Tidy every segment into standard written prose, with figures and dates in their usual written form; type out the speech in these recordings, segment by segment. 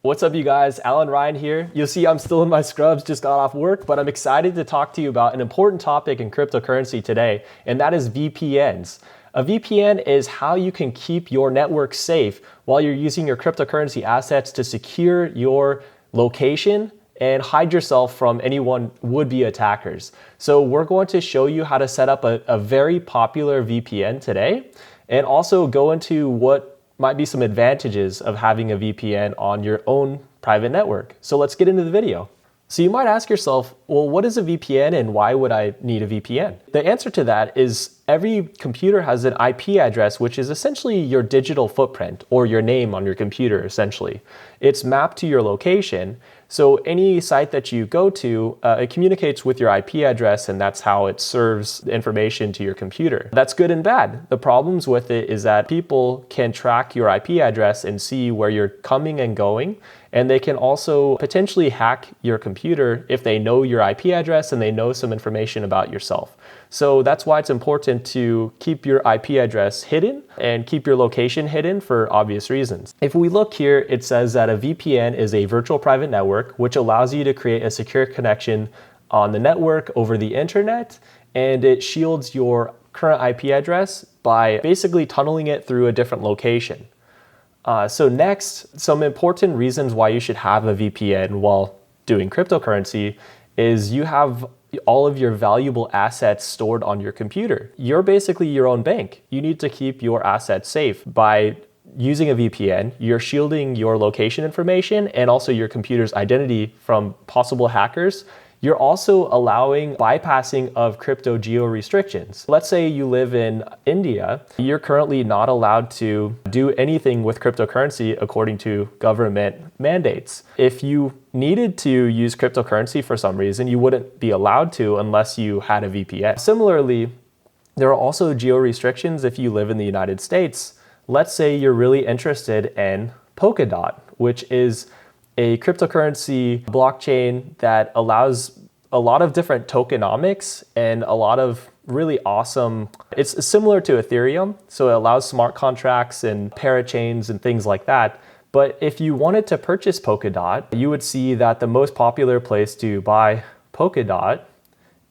What's up, you guys? Allan Ryan here. You'll see I'm still in my scrubs, just got off work, but I'm excited to talk to you about an important topic in cryptocurrency today, and that is VPNs. A VPN is how you can keep your network safe while you're using your cryptocurrency assets to secure your location and hide yourself from anyone would-be attackers. So we're going to show you how to set up a very popular VPN today, and also go into what might be some advantages of having a VPN on your own private network. So let's get into the video. So you might ask yourself, well, what is a VPN and why would I need a VPN? The answer to that is every computer has an IP address, which is essentially your digital footprint or your name on your computer, essentially. It's mapped to your location. So any site that you go to, it communicates with your IP address, and that's how it serves the information to your computer. That's good and bad. The problems with it is that people can track your IP address and see where you're coming and going, and they can also potentially hack your computer if they know your IP address and they know some information about yourself. So that's why it's important to keep your IP address hidden and keep your location hidden for obvious reasons. If we look here, it says that a VPN is a virtual private network, which allows you to create a secure connection on the network over the internet, and it shields your current IP address by basically tunneling it through a different location. So next, some important reasons why you should have a VPN while doing cryptocurrency is you have all of your valuable assets stored on your computer. You're basically your own bank. You need to keep your assets safe. By using a VPN, you're shielding your location information and also your computer's identity from possible hackers. You're also allowing bypassing of crypto geo restrictions. Let's say you live in India. You're currently not allowed to do anything with cryptocurrency according to government mandates. If you needed to use cryptocurrency for some reason, you wouldn't be allowed to unless you had a VPN. Similarly, there are also geo restrictions if you live in the United States. Let's say you're really interested in Polkadot, which is a cryptocurrency blockchain that allows a lot of different tokenomics and a lot of really awesome, it's similar to Ethereum, so it allows smart contracts and parachains and things like that. But if you wanted to purchase Polkadot, you would see that the most popular place to buy Polkadot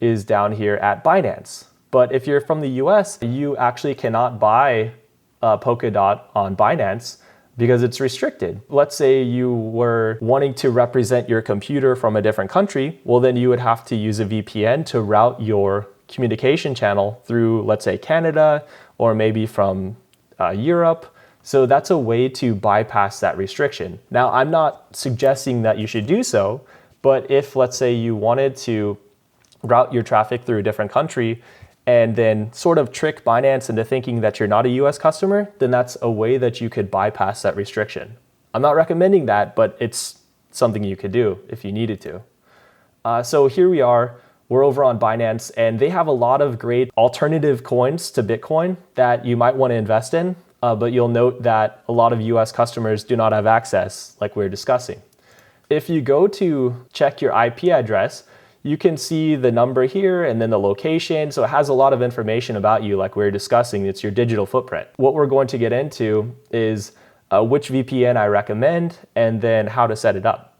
is down here at Binance. But if you're from the US, you actually cannot buy Polkadot on Binance because it's restricted. Let's say you were wanting to represent your computer from a different country, well then you would have to use a VPN to route your communication channel through, let's say, Canada or maybe from Europe. So that's a way to bypass that restriction. Now, I'm not suggesting that you should do so, but if, let's say, you wanted to route your traffic through a different country and then sort of trick Binance into thinking that you're not a US customer, then that's a way that you could bypass that restriction. I'm not recommending that, but it's something you could do if you needed to. So here we are, we're over on Binance, and they have a lot of great alternative coins to Bitcoin that you might want to invest in, but you'll note that a lot of US customers do not have access, like we were discussing. If you go to check your IP address, you can see the number here and then the location. So it has a lot of information about you, like we were discussing. It's your digital footprint. What we're going to get into is which VPN I recommend and then how to set it up.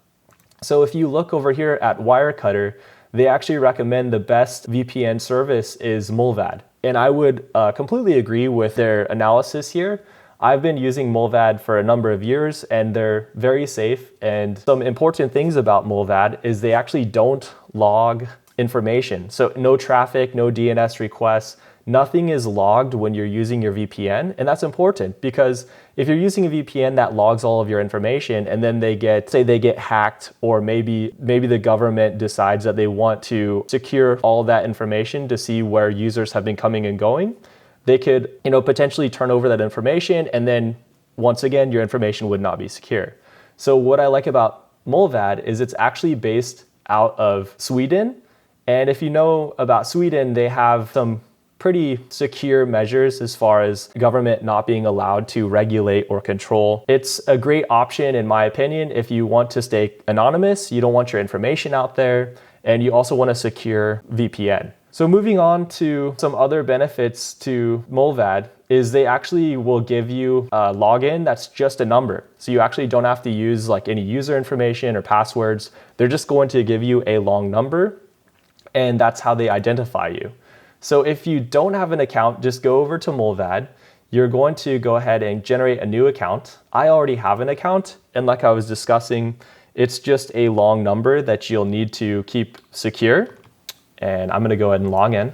So if you look over here at Wirecutter, they actually recommend the best VPN service is Mullvad. And I would completely agree with their analysis here. I've been using Mullvad for a number of years and they're very safe. And some important things about Mullvad is they actually don't log information. So no traffic, no DNS requests, nothing is logged when you're using your VPN. And that's important because if you're using a VPN that logs all of your information and then they get hacked, or maybe the government decides that they want to secure all that information to see where users have been coming and going, they could, potentially turn over that information, and then once again, your information would not be secure. So what I like about Mullvad is it's actually based out of Sweden. And if you know about Sweden, they have some pretty secure measures as far as government not being allowed to regulate or control. It's a great option, in my opinion, if you want to stay anonymous, you don't want your information out there, and you also want a secure VPN. So moving on to some other benefits to Mullvad is they actually will give you a login that's just a number. So you actually don't have to use like any user information or passwords. They're just going to give you a long number, and that's how they identify you. So if you don't have an account, just go over to Mullvad. You're going to go ahead and generate a new account. I already have an account, and like I was discussing, it's just a long number that you'll need to keep secure. And I'm gonna go ahead and log in.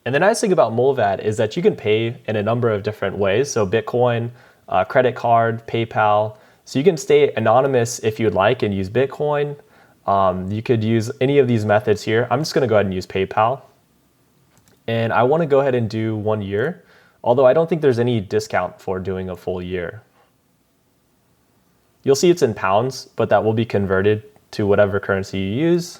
And the nice thing about Mullvad is that you can pay in a number of different ways. So Bitcoin, credit card, PayPal. So you can stay anonymous if you'd like and use Bitcoin. You could use any of these methods here. I'm just gonna go ahead and use PayPal. And I wanna go ahead and do 1 year, although I don't think there's any discount for doing a full year. You'll see it's in pounds, but that will be converted to whatever currency you use.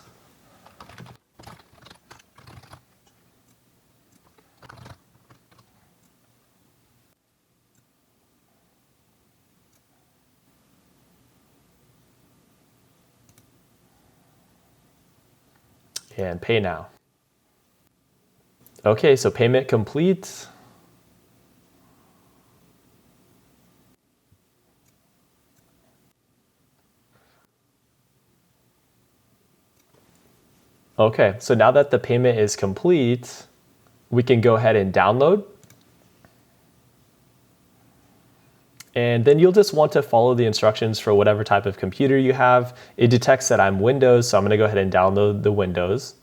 And pay now. Okay, so payment complete. Okay, so now that the payment is complete, we can go ahead and download. And then you'll just want to follow the instructions for whatever type of computer you have. It detects that I'm Windows, so I'm gonna go ahead and download the Windows.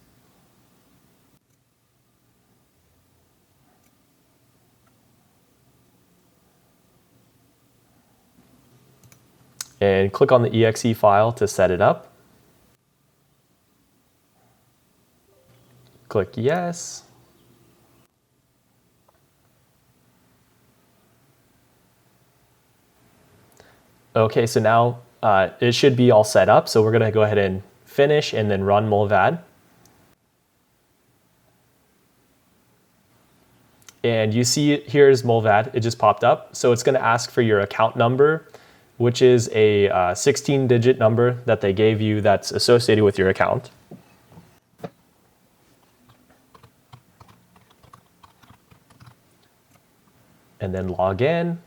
And click on the exe file to set it up. Click yes. Okay, so now it should be all set up. So we're gonna go ahead and finish and then run Mullvad. And you see here's Mullvad, it just popped up. So it's gonna ask for your account number, which is a 16-digit number that they gave you that's associated with your account. And then log in.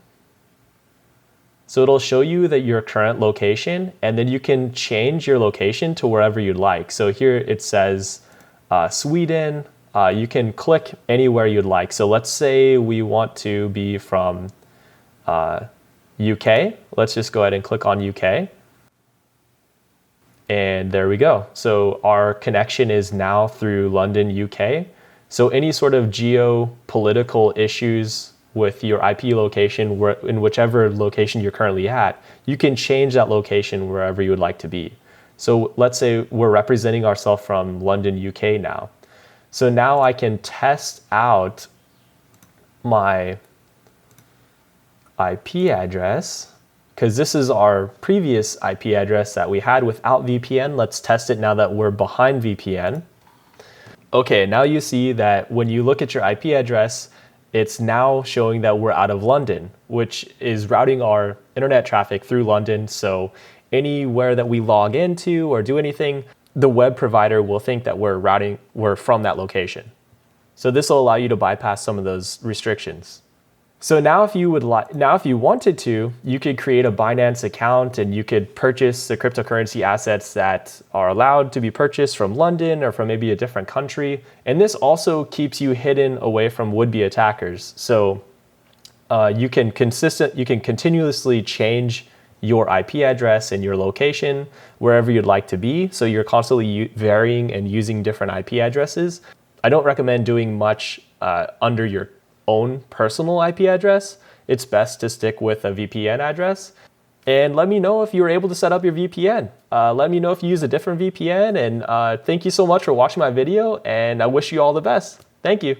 So it'll show you that your current location, and then you can change your location to wherever you'd like. So here it says Sweden. You can click anywhere you'd like. So let's say we want to be from UK. Let's just go ahead and click on UK. And there we go. So our connection is now through London, UK. So any sort of geopolitical issues with your IP location, in whichever location you're currently at, you can change that location wherever you would like to be. So let's say we're representing ourselves from London, UK now. So now I can test out my IP address, because this is our previous IP address that we had without VPN. Let's test it now that we're behind VPN. Okay, now you see that when you look at your IP address, it's now showing that we're out of London, which is routing our internet traffic through London. So anywhere that we log into or do anything, the web provider will think that we're from that location. So this will allow you to bypass some of those restrictions. So now if you wanted to, you could create a Binance account and you could purchase the cryptocurrency assets that are allowed to be purchased from London or from maybe a different country. And this also keeps you hidden away from would-be attackers. So you can continuously change your IP address and your location wherever you'd like to be. So you're constantly varying and using different IP addresses. I don't recommend doing much under your own personal IP address. It's best to stick with a VPN address. And let me know if you were able to set up your VPN. Let me know if you use a different VPN. And thank you so much for watching my video. And I wish you all the best. Thank you.